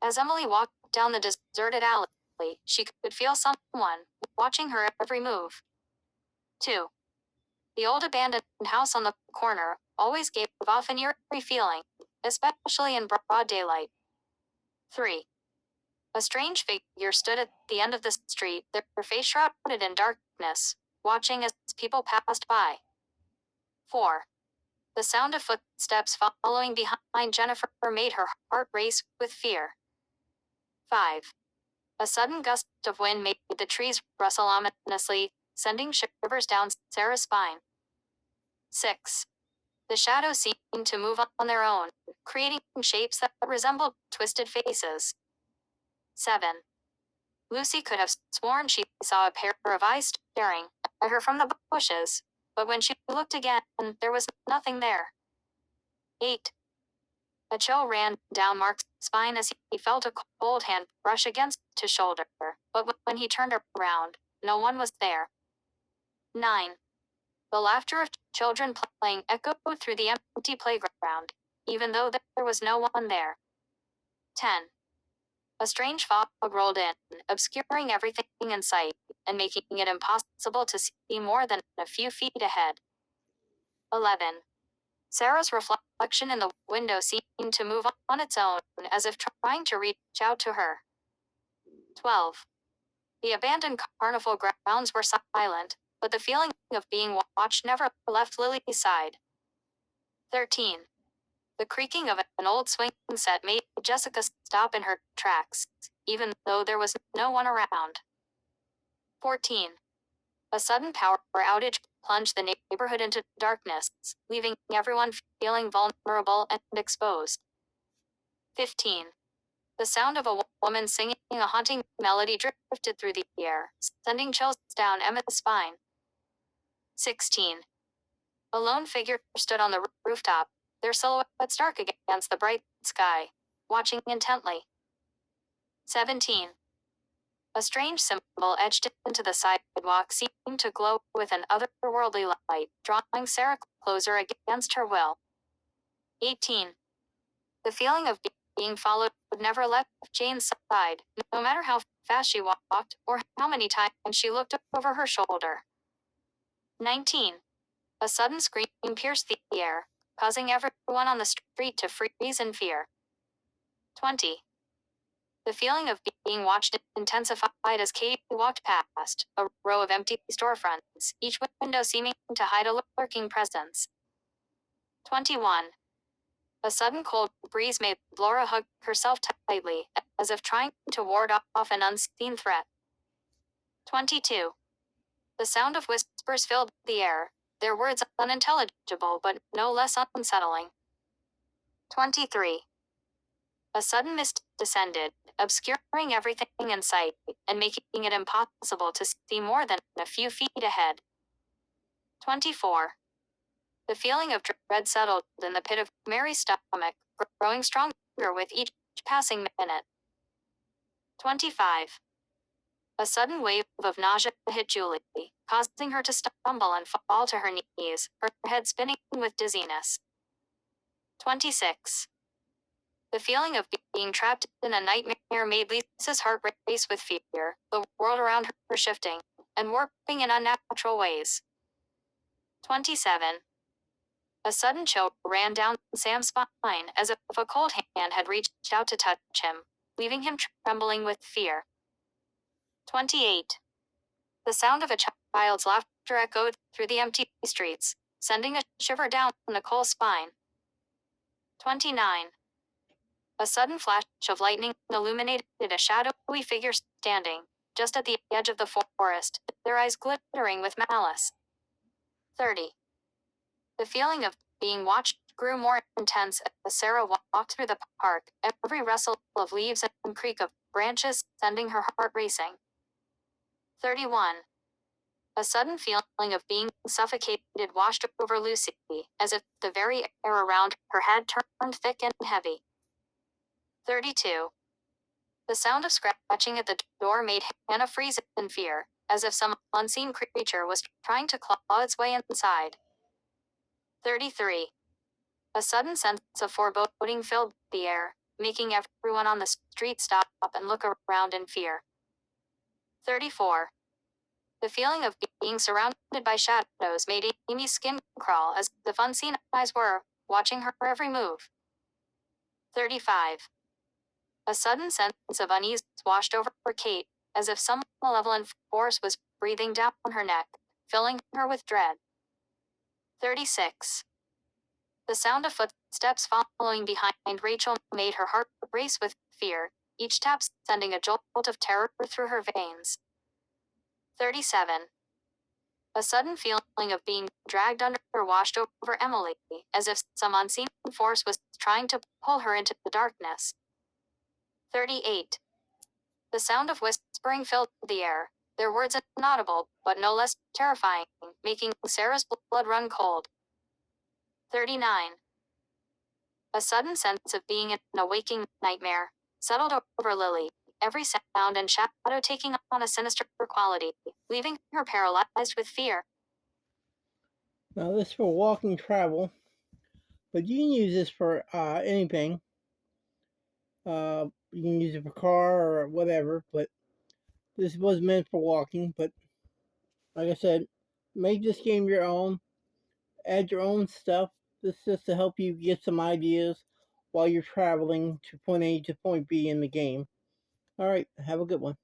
As Emily walked down the deserted alley, she could feel someone watching her every move. 2. The old abandoned house on the corner always gave off an eerie feeling, especially in broad daylight. 3. A strange figure stood at the end of the street, their face shrouded in darkness, watching as people passed by. 4. The sound of footsteps following behind Jennifer made her heart race with fear. 5. A sudden gust of wind made the trees rustle ominously, sending shivers down Sarah's spine. 6. The shadows seemed to move on their own, creating shapes that resembled twisted faces. 7. Lucy could have sworn she saw a pair of eyes staring at her from the bushes, but when she looked again, there was nothing there. 8. A chill ran down Mark's spine as he felt a cold hand brush against his shoulder, but when he turned around, no one was there. 9. The laughter of children playing echoed through the empty playground, even though there was no one there. 10. A strange fog rolled in, obscuring everything in sight, and making it impossible to see more than a few feet ahead. 11. Sarah's reflection in the window seemed to move on its own, as if trying to reach out to her. 12. The abandoned carnival grounds were silent, but the feeling of being watched never left Lily's side. 13. The creaking of an old swing set made Jessica stop in her tracks, even though there was no one around. 14. A sudden power outage plunged the neighborhood into darkness, leaving everyone feeling vulnerable and exposed. 15. The sound of a woman singing a haunting melody drifted through the air, sending chills down Emma's spine. 16. A lone figure stood on the rooftop, their silhouettes dark against the bright sky, watching intently. 17. A strange symbol etched into the sidewalk seemed to glow with an otherworldly light, drawing Sarah closer against her will. 18. The feeling of being followed never left Jane's side, no matter how fast she walked or how many times she looked over her shoulder. 19. A sudden scream pierced the air, causing everyone on the street to freeze in fear. 20. The feeling of being watched intensified as Kate walked past a row of empty storefronts, each window seeming to hide a lurking presence. 21. A sudden cold breeze made Laura hug herself tightly, as if trying to ward off an unseen threat. 22. The sound of whispers filled the air, their words unintelligible but no less unsettling. 23. A sudden mist descended, obscuring everything in sight, and making it impossible to see more than a few feet ahead. 24. The feeling of dread settled in the pit of Mary's stomach, growing stronger with each passing minute. 25. A sudden wave of nausea hit Julie, causing her to stumble and fall to her knees, her head spinning with dizziness. 26. The feeling of being trapped in a nightmare made Lisa's heart race with fear, the world around her shifting and warping in unnatural ways. 27. A sudden chill ran down Sam's spine as if a cold hand had reached out to touch him, leaving him trembling with fear. 28. The sound of a child's laughter echoed through the empty streets, sending a shiver down Nicole's spine. 29. A sudden flash of lightning illuminated a shadowy figure standing just at the edge of the forest, their eyes glittering with malice. 30. The feeling of being watched grew more intense as Sarah walked through the park, every rustle of leaves and creak of branches sending her heart racing. 31. A sudden feeling of being suffocated washed over Lucy, as if the very air around her had turned thick and heavy. 32. The sound of scratching at the door made Hannah freeze in fear, as if some unseen creature was trying to claw its way inside. 33. A sudden sense of foreboding filled the air, making everyone on the street stop and look around in fear. 34. The feeling of being surrounded by shadows made Amy's skin crawl as if unseen eyes were watching her every move. 35. A sudden sense of unease washed over Kate, as if some malevolent force was breathing down her neck, filling her with dread. 36. The sound of footsteps following behind Rachel made her heart race with fear, each tap sending a jolt of terror through her veins. 37. A sudden feeling of being dragged under washed over Emily, as if some unseen force was trying to pull her into the darkness. 38. The sound of whispering filled the air, their words inaudible, but no less terrifying, making Sarah's blood run cold. 39. A sudden sense of being in a waking nightmare settled over Lily, every sound and shadow taking on a sinister quality, leaving her paralyzed with fear. Now this is for walking travel, but you can use this for anything. You can use it for car or whatever, but this was meant for walking. But like I said, make this game your own. Add your own stuff. This is just to help you get some ideas while you're traveling to point A to point B in the game. Alright, have a good one.